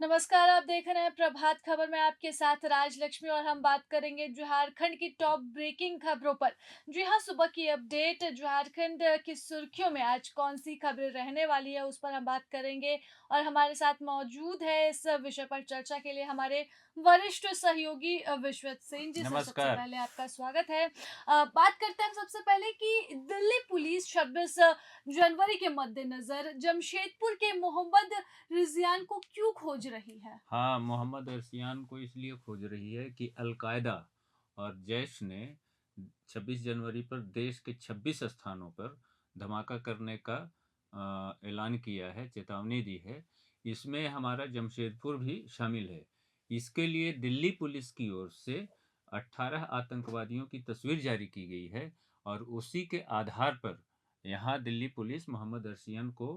नमस्कार, आप देख रहे हैं प्रभात खबर में आपके साथ राजलक्ष्मी और हम बात करेंगे झारखंड की टॉप ब्रेकिंग खबरों पर। जी हाँ, सुबह की अपडेट झारखंड की सुर्खियों में आज कौन सी खबरें रहने वाली है उस पर हम बात करेंगे और हमारे साथ मौजूद है इस विषय पर चर्चा के लिए हमारे वरिष्ठ सहयोगी विश्वत सिंह जी। सर, सबसे नमस्कार। पहले आपका स्वागत है। बात करते हैं हम सबसे पहले कि दिल्ली पुलिस 26 जनवरी के मद्देनजर जमशेदपुर के मोहम्मद रिज़ियान को क्यों खोज रही है? हाँ, मोहम्मद अरसियान को इसलिए खोज रही है कि अल-कायदा और जैश ने 26 जनवरी पर देश के 26 स्थानों पर धमाका करने का ऐलान किया है, चेतावनी दी है। इसमें हमारा जमशेदपुर भी शामिल है। इसके लिए दिल्ली पुलिस की ओर से 18 आतंकवादियों की तस्वीर जारी की गई है और उसी के आधार पर यहाँ दिल्ली पुलिस मोहम्मद अरसियान को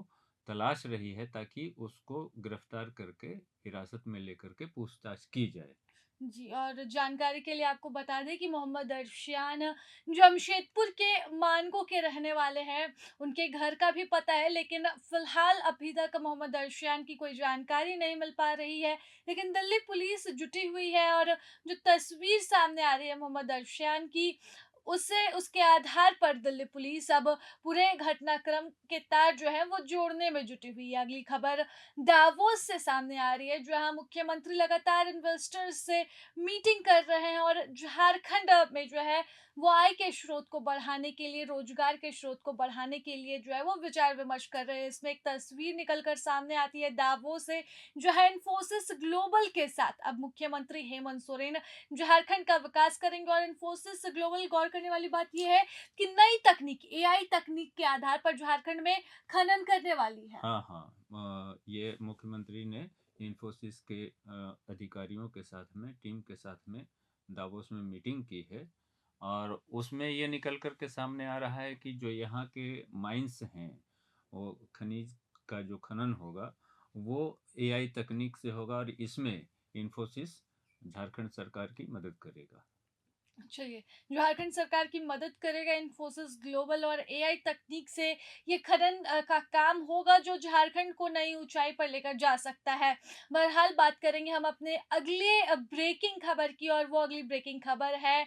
तलाश रही है ताकि उसको गिरफ्तार करके हिरासत में लेकर के पूछताछ की जाए। जी, और जानकारी के लिए आपको बता दें कि मोहम्मद अर्शियान जमशेदपुर के मानगो के रहने वाले हैं। उनके घर का भी पता है, लेकिन फ़िलहाल अभी तक मोहम्मद अर्शियान की कोई जानकारी नहीं मिल पा रही है। लेकिन दिल्ली पुलिस जुटी हुई है और जो तस्वीर सामने आ रही है मोहम्मद अर्शियान की, उससे उसके आधार पर दिल्ली पुलिस अब पूरे घटनाक्रम के तार जो हैं वो जोड़ने में जुटी हुई है। अगली खबर दावोस से सामने आ रही है, जहाँ मुख्यमंत्री लगातार इन्वेस्टर्स से मीटिंग कर रहे हैं और झारखंड में जो है वो आय के स्रोत को बढ़ाने के लिए, रोजगार के स्रोत को बढ़ाने के लिए जो है वो विचार विमर्श कर रहे हैं। इसमें एक तस्वीर निकल कर सामने आती है दावोस से, जो है इन्फोसिस ग्लोबल के साथ अब मुख्यमंत्री हेमंत सोरेन झारखंड का विकास करेंगे। और इन्फोसिस ग्लोबल गौर करने वाली बात यह है कि नई तकनीक, एआई तकनीक के आधार पर झारखंड में खनन करने वाली है। हाँ, हाँ। ये मुख्यमंत्री ने इन्फोसिस के अधिकारियों के साथ में, टीम के साथ में दावोस में मीटिंग की है और उसमें ये निकल कर के सामने आ रहा है कि जो यहाँ के माइंस हैं, वो खनिज का जो खनन होगा, वो एआई तकनीक से होगा और इसमें इन्फोसिस झारखंड सरकार की मदद करेगा। चलिए, झारखंड सरकार की मदद करेगा इन्फोसिस ग्लोबल और एआई तकनीक से ये खनन का काम होगा जो झारखंड को नई ऊंचाई पर लेकर जा सकता है। बहरहाल बात करेंगे हम अपने अगले ब्रेकिंग खबर की, और वो अगली ब्रेकिंग खबर है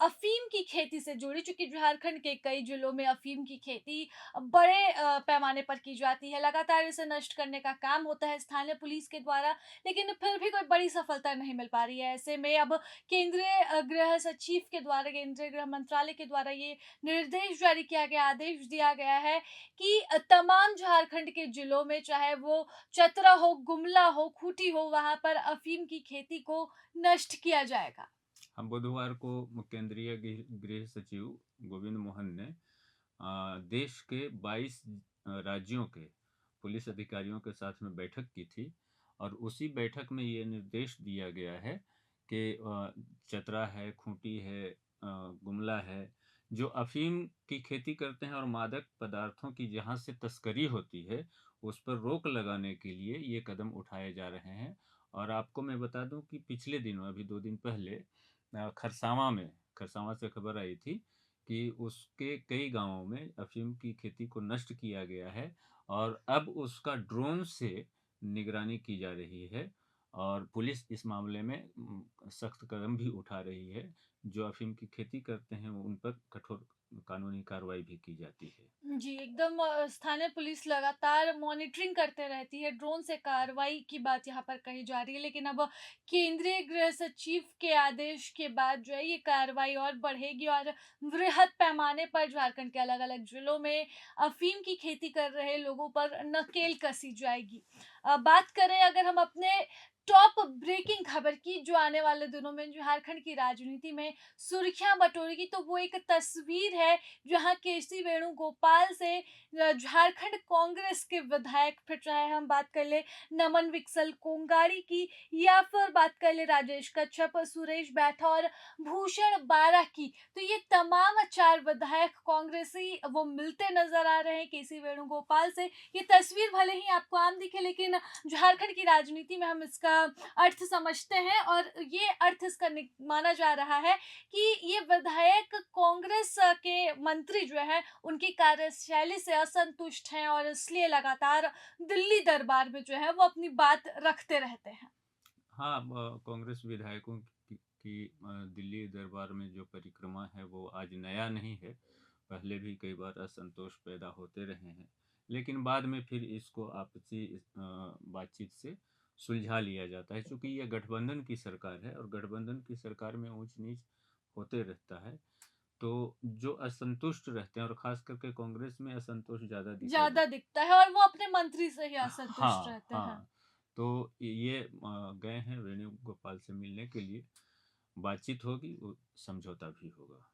अफीम की खेती से जुड़ी, चूंकि झारखंड के कई जिलों में अफीम की खेती बड़े पैमाने पर की जाती है। लगातार इसे नष्ट करने का काम होता है स्थानीय पुलिस के द्वारा, लेकिन फिर भी कोई बड़ी सफलता नहीं मिल पा रही है। ऐसे में अब केंद्रीय गृह सचिव के द्वारा, केंद्रीय गृह मंत्रालय के द्वारा ये निर्देश जारी किया गया, आदेश दिया गया है कि तमाम झारखंड के जिलों में, चाहे वो चतरा हो, गुमला हो, खूंटी हो, वहां पर अफीम की खेती को नष्ट किया जाएगा। हम बुधवार को केंद्रीय गृह सचिव गोविंद मोहन ने देश के 22 राज्यों के पुलिस अधिकारियों के साथ में बैठक की थी और उसी बैठक में ये निर्देश दिया गया है कि चतरा है, खूंटी है, गुमला है, जो अफीम की खेती करते हैं और मादक पदार्थों की जहाँ से तस्करी होती है, उस पर रोक लगाने के लिए ये कदम उठाए जा रहे हैं। और आपको मैं बता दूं कि पिछले दिनों, अभी 2 दिन पहले खरसावां से खबर आई थी कि उसके कई गांवों में अफीम की खेती को नष्ट किया गया है और अब उसका ड्रोन से निगरानी की जा रही है और पुलिस इस मामले में सख्त कदम भी उठा रही है। जो अफीम की खेती करते हैं उन पर कठोर कानूनी कार्रवाई भी की जाती है। जी, एकदम स्थानीय पुलिस लगातार मॉनिटरिंग करते रहती है, ड्रोन से कार्रवाई की बात यहाँ पर कही जा रही है, लेकिन अब केंद्रीय गृह सचिव के आदेश के बाद जो है ये कार्रवाई और बढ़ेगी और वृहद पैमाने पर झारखंड के अलग-अलग जिलों में अफ़ीम की खेती कर रहे लोगों पर नकेल कसी जाएगी। बात करें अगर हम अपने टॉप ब्रेकिंग खबर की, जो आने वाले दिनों में झारखंड की राजनीति में सुर्खियाँ बटोरेगी, तो वो एक तस्वीर है जहाँ केसी वेणुगोपाल से झारखंड कांग्रेस के विधायक, फिर चाहे हम बात कर ले नमन विकसल कोंगाड़ी की, या फिर बात कर ले राजेश कच्छप, सुरेश बैठा और भूषण बारा की, तो ये तमाम चार विधायक कांग्रेसी वो मिलते नजर आ रहे हैं केसी वेणुगोपाल से। ये तस्वीर भले ही आपको आम दिखे, लेकिन झारखंड की राजनीति में हम इसका अर्थ समझते हैं और ये अर्थ इसका माना जा रहा है कि ये विधायक कांग्रेस के के मंत्री जो हैं उनकी कार्यशैली से असंतुष्ट हैं और इसलिए लगातार दिल्ली दरबार में जो है वो अपनी बात रखते रहते हैं। हाँ, कांग्रेस विधायकों की दिल्ली दरबार में जो परिक्रमा है वो आज नया नहीं है। पहले भी कई बार असंतोष पैदा होते रहे हैं, लेकिन बाद में फिर इसको आपसी बातचीत से सुलझा लिया जाता है। चूंकि यह गठबंधन की सरकार है और गठबंधन की सरकार में ऊंच नीच होते रहता है, तो जो असंतुष्ट रहते हैं और खास करके कांग्रेस में असंतोष ज़्यादा दिखाई ज़्यादा देता दिखता है और वो अपने मंत्री से ही है। असंतुष्ट हाँ, रहते हैं। हाँ। तो ये गए हैं वेणुगोपाल से मिलने के लिए, बातचीत होगी, वो समझौता भी होगा।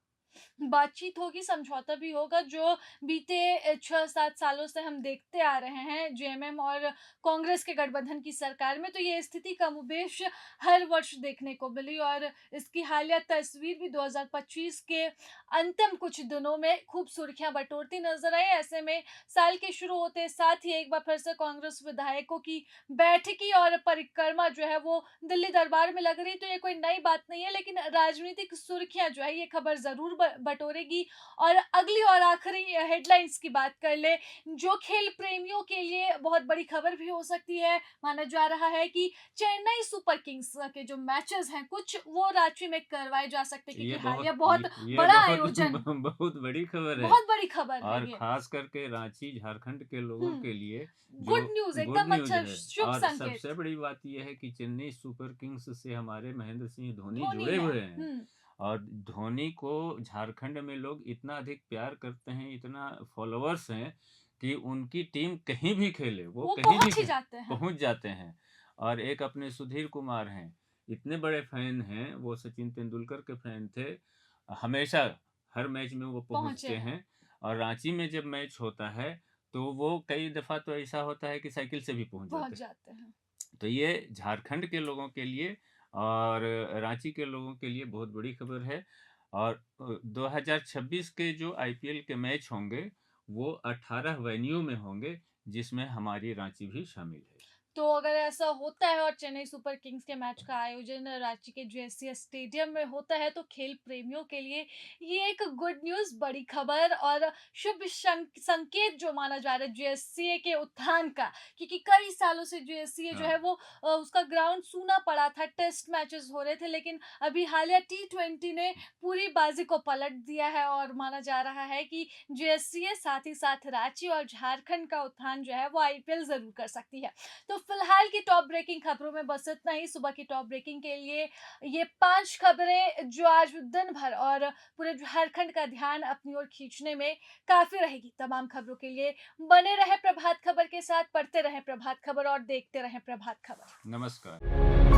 बातचीत होगी, समझौता भी होगा, जो बीते 6-7 सालों से हम देखते आ रहे हैं जेएमएम और कांग्रेस के गठबंधन की सरकार में, तो ये स्थिति कमोबेश हर वर्ष देखने को मिली और इसकी हालिया तस्वीर भी 2025 के अंतिम कुछ दिनों में खूब सुर्खियां बटोरती नजर आई। ऐसे में साल के शुरू होते साथ ही एक बार फिर से कांग्रेस विधायकों की बैठकी और परिक्रमा जो है वो दिल्ली दरबार में लग रही, तो ये कोई नई बात नहीं है, लेकिन राजनीतिक सुर्खियां जो है ये खबर जरूर बटोरेगी। और अगली और आखिरी हेडलाइंस की बात कर ले, जो खेल प्रेमियों के लिए बहुत बड़ी खबर भी हो सकती है। माना जा रहा है कि चेन्नई सुपर किंग्स के जो मैचेस हैं कुछ वो रांची में करवाए जा सकते हैं, ये क्योंकि बहुत हालिया बहुत ये बड़ा बहुत आयोजन, बहुत बड़ी खबर है। बहुत बड़ी खबर है और ये। खास करके रांची झारखंड के लोगों के लिए जो गुड न्यूज, गुड एकदम न्यूज अच्छा है। शुभ और संकेत। सबसे बड़ी बात यह है कि चेन्नई सुपर किंग्स से हमारे महेंद्र सिंह धोनी धोनी जुड़े है। हुए हैं। और धोनी को झारखंड में लोग इतना अधिक प्यार करते हैं, इतना फॉलोअर्स हैं कि उनकी टीम कहीं भी खेले वो कहीं भी पहुंच ही जाते हैं। पहुंच जाते हैं। और एक अपने सुधीर कुमार हैं, इतने बड़े फैन हैं, वो सचिन तेंदुलकर के फैन थे, हमेशा हर मैच में वो पहुंचे पहुंचते हैं। हैं। और रांची में जब मैच होता है तो वो कई दफ़ा तो ऐसा होता है कि साइकिल से भी पहुंच पहुंच जाते हैं। जाते हैं। तो ये झारखंड के लोगों के लिए और रांची के लोगों के लिए बहुत बड़ी खबर है। और 2026 के जो आईपीएल के मैच होंगे वो 18 वेन्यू में होंगे, जिसमें हमारी रांची भी शामिल है। तो अगर ऐसा होता है और चेन्नई सुपर किंग्स के मैच का आयोजन रांची के जेएससीए स्टेडियम में होता है, तो खेल प्रेमियों के लिए ये एक गुड न्यूज़, बड़ी खबर और शुभ संकेत जो माना जा रहा है जेएससीए के उत्थान का, क्योंकि कई सालों से जेएससीए जो है हाँ। वो उसका ग्राउंड सूना पड़ा था, टेस्ट मैचेस हो रहे थे, लेकिन अभी हालिया टी20 ने पूरी बाजी को पलट दिया है और माना जा रहा है कि जेएससीए साथ ही साथ रांची और झारखंड का उत्थान जो है वो आईपीएल जरूर कर सकती है। तो फिलहाल की टॉप ब्रेकिंग खबरों में बस इतना ही। सुबह की टॉप ब्रेकिंग के लिए ये 5 खबरें जो आज दिन भर और पूरे झारखंड का ध्यान अपनी ओर खींचने में काफी रहेगी। तमाम खबरों के लिए बने रहे प्रभात खबर के साथ, पढ़ते रहे प्रभात खबर और देखते रहे प्रभात खबर। नमस्कार।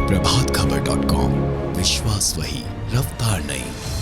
प्रभातखबर.com, विश्वास वही, रफ्तार नहीं।